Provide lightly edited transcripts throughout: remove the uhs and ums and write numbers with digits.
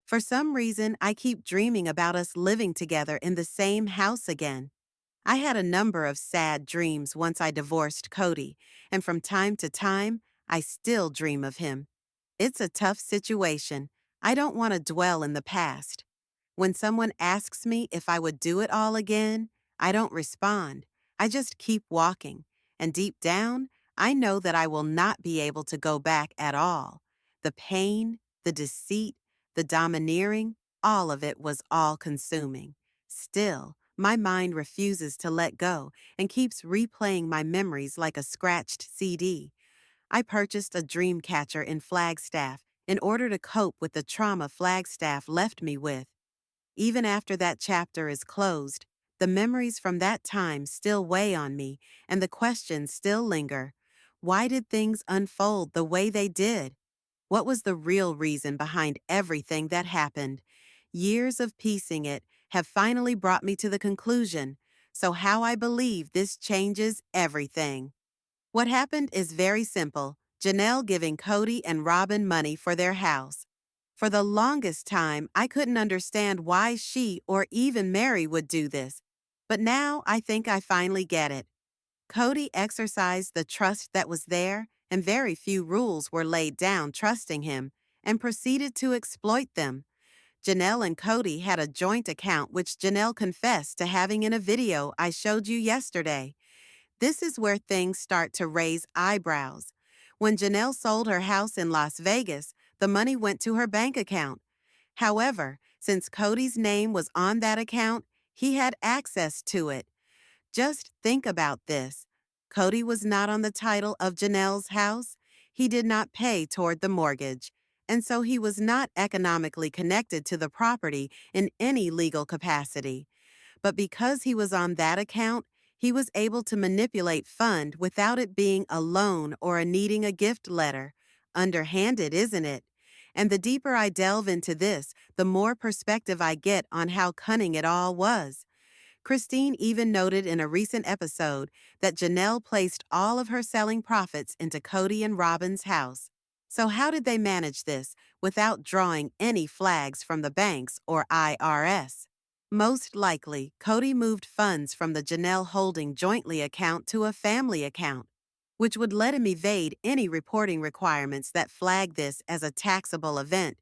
For some reason, I keep dreaming about us living together in the same house again. I had a number of sad dreams once I divorced Kody, and from time to time, I still dream of him. It's a tough situation. I don't want to dwell in the past. When someone asks me if I would do it all again, I don't respond. I just keep walking. And deep down, I know that I will not be able to go back at all. The pain, the deceit, the domineering, all of it was all consuming. Still, my mind refuses to let go and keeps replaying my memories like a scratched CD. I purchased a dream catcher in Flagstaff in order to cope with the trauma Flagstaff left me with. Even after that chapter is closed, the memories from that time still weigh on me, and the questions still linger. Why did things unfold the way they did? What was the real reason behind everything that happened? Years of piecing it have finally brought me to the conclusion, so how I believe this changes everything. What happened is very simple. Janelle giving Kody and Robyn money for their house. For the longest time, I couldn't understand why she or even Mary would do this. But now I think I finally get it. Kody exercised the trust that was there, and very few rules were laid down trusting him, and proceeded to exploit them. Janelle and Kody had a joint account which Janelle confessed to having in a video I showed you yesterday. This is where things start to raise eyebrows. When Janelle sold her house in Las Vegas, the money went to her bank account. However, since Kody's name was on that account, he had access to it. Just think about this. Kody was not on the title of Janelle's house. He did not pay toward the mortgage, and so he was not economically connected to the property in any legal capacity. But because he was on that account, he was able to manipulate fund without it being a loan or a needing a gift letter. Underhanded, isn't it? And the deeper I delve into this, the more perspective I get on how cunning it all was. Christine even noted in a recent episode that Janelle placed all of her selling profits into Kody and Robyn's house. So how did they manage this without drawing any flags from the banks or IRS? Most likely, Kody moved funds from the Janelle Holding jointly account to a family account, which would let him evade any reporting requirements that flag this as a taxable event.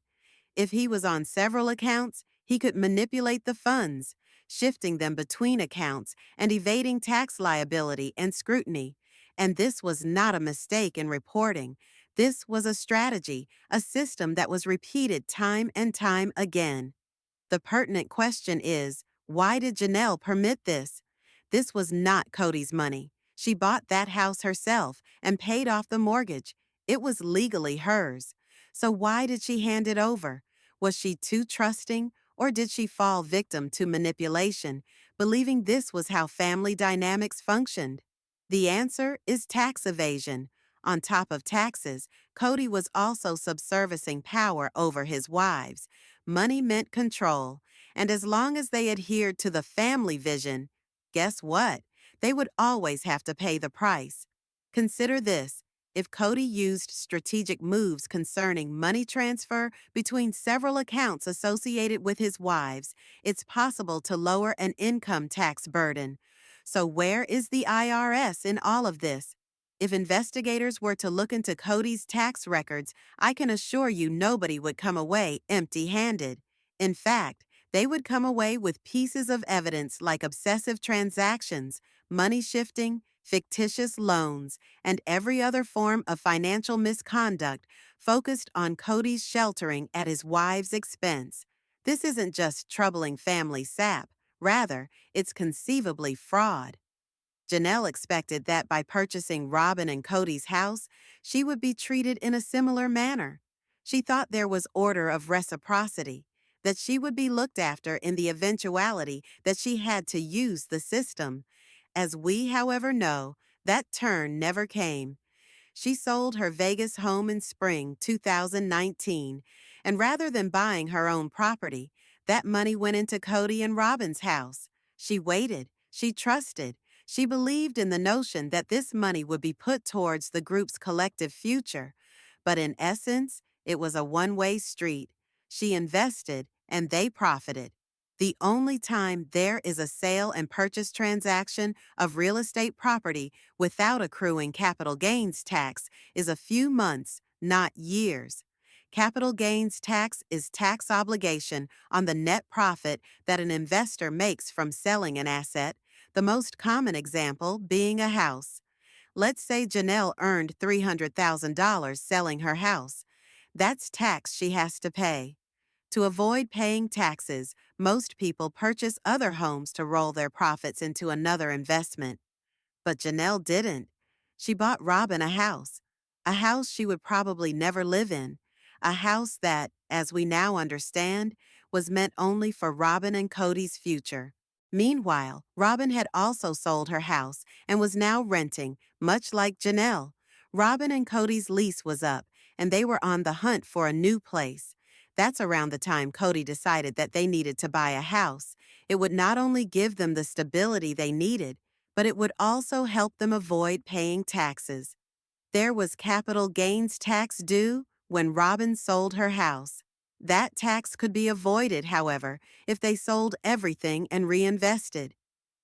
If he was on several accounts, he could manipulate the funds, shifting them between accounts and evading tax liability and scrutiny. And this was not a mistake in reporting. This was a strategy, a system that was repeated time and time again. The pertinent question is, why did Janelle permit this? This was not Kody's money. She bought that house herself and paid off the mortgage. It was legally hers. So why did she hand it over? Was she too trusting, or did she fall victim to manipulation, believing this was how family dynamics functioned? The answer is tax evasion. On top of taxes, Kody was also subservicing power over his wives. Money meant control, and as long as they adhered to the family vision, guess what? They would always have to pay the price. Consider this. If Kody used strategic moves concerning money transfer between several accounts associated with his wives, it's possible to lower an income tax burden. So where is the IRS in all of this? If investigators were to look into Kody's tax records, I can assure you nobody would come away empty-handed. In fact, they would come away with pieces of evidence like obsessive transactions, money shifting, fictitious loans, and every other form of financial misconduct focused on Kody's sheltering at his wife's expense. This isn't just troubling family sap. Rather, it's conceivably fraud. Janelle expected that by purchasing Robyn and Kody's house, she would be treated in a similar manner. She thought there was order of reciprocity, that she would be looked after in the eventuality that she had to use the system. As we, however, know, that turn never came. She sold her Vegas home in spring 2019, and rather than buying her own property, that money went into Kody and Robyn's house. She waited. She trusted. She believed in the notion that this money would be put towards the group's collective future. But in essence, it was a one-way street. She invested, and they profited. The only time there is a sale and purchase transaction of real estate property without accruing capital gains tax is a few months, not years. Capital gains tax is tax obligation on the net profit that an investor makes from selling an asset, the most common example being a house. Let's say Janelle earned $300,000 selling her house. That's tax she has to pay. To avoid paying taxes, most people purchase other homes to roll their profits into another investment. But Janelle didn't. She bought Robyn a house she would probably never live in, a house that, as we now understand, was meant only for Robyn and Kody's future. Meanwhile, Robyn had also sold her house and was now renting, much like Janelle. Robyn and Kody's lease was up, and they were on the hunt for a new place. That's around the time Kody decided that they needed to buy a house. It would not only give them the stability they needed, but it would also help them avoid paying taxes. There was capital gains tax due when Robyn sold her house. That tax could be avoided, however, if they sold everything and reinvested.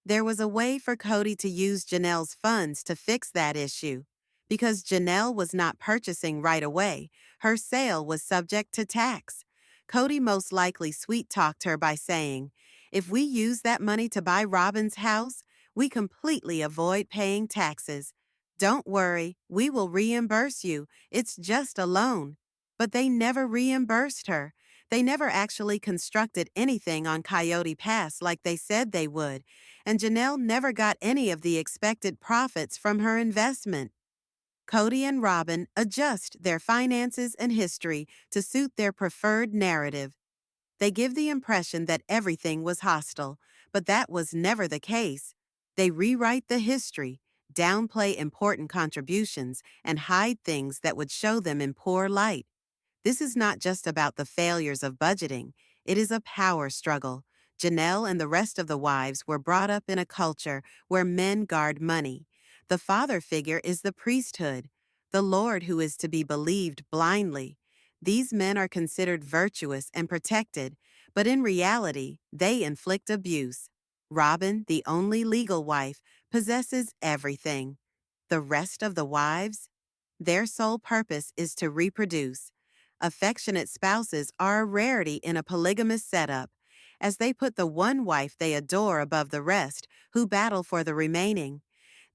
There was a way for Kody to use Janelle's funds to fix that issue. Because Janelle was not purchasing right away, her sale was subject to tax. Kody most likely sweet-talked her by saying, "If we use that money to buy Robyn's house, we completely avoid paying taxes. Don't worry, we will reimburse you. It's just a loan." But they never reimbursed her. They never actually constructed anything on Coyote Pass like they said they would, and Janelle never got any of the expected profits from her investment. Kody and Robyn adjust their finances and history to suit their preferred narrative. They give the impression that everything was hostile, but that was never the case. They rewrite the history, downplay important contributions, and hide things that would show them in poor light. This is not just about the failures of budgeting. It is a power struggle. Janelle and the rest of the wives were brought up in a culture where men guard money. The father figure is the priesthood, the Lord who is to be believed blindly. These men are considered virtuous and protected, but in reality, they inflict abuse. Robyn, the only legal wife, possesses everything. The rest of the wives? Their sole purpose is to reproduce. Affectionate spouses are a rarity in a polygamous setup, as they put the one wife they adore above the rest, who battle for the remaining.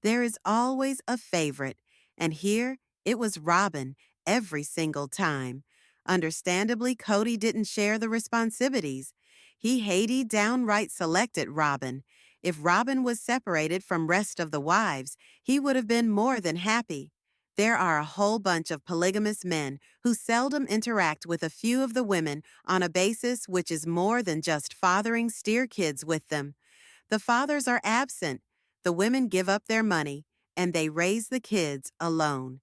There is always a favorite, and here it was Robyn every single time. Understandably, Kody didn't share the responsibilities. He downright selected Robyn. If Robyn was separated from rest of the wives, he would have been more than happy. There are a whole bunch of polygamous men who seldom interact with a few of the women on a basis which is more than just fathering steer kids with them. The fathers are absent, the women give up their money, and they raise the kids alone.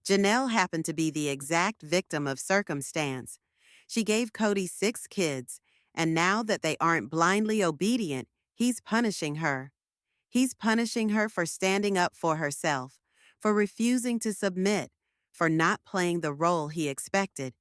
Janelle happened to be the exact victim of circumstance. She gave Kody 6 kids, and now that they aren't blindly obedient, he's punishing her. He's punishing her for standing up for herself, for refusing to submit, for not playing the role he expected.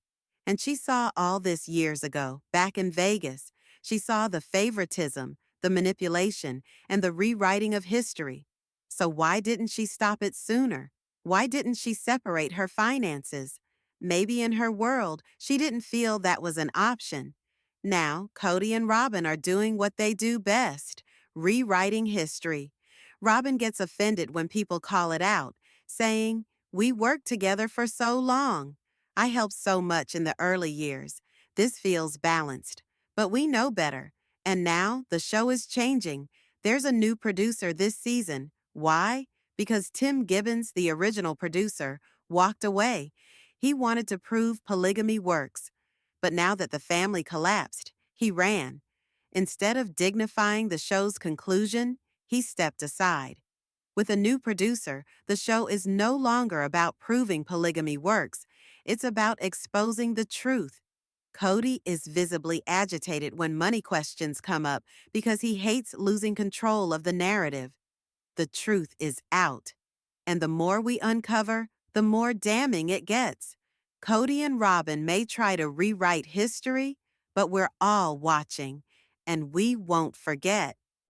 And she saw all this years ago, back in Vegas. She saw the favoritism, the manipulation, and the rewriting of history. So why didn't she stop it sooner? Why didn't she separate her finances? Maybe in her world, she didn't feel that was an option. Now, Kody and Robyn are doing what they do best, rewriting history. Robyn gets offended when people call it out, saying, "We worked together for so long. I helped so much in the early years. This feels balanced. But we know better. And now the show is changing. There's a new producer this season. Why? Because Tim Gibbons, the original producer, walked away. He wanted to prove polygamy works. But now that the family collapsed, he ran. Instead of dignifying the show's conclusion, he stepped aside. With a new producer, the show is no longer about proving polygamy works. It's about exposing the truth. Kody is visibly agitated when money questions come up because he hates losing control of the narrative. The truth is out. And the more we uncover, the more damning it gets. Kody and Robyn may try to rewrite history, but we're all watching, and we won't forget.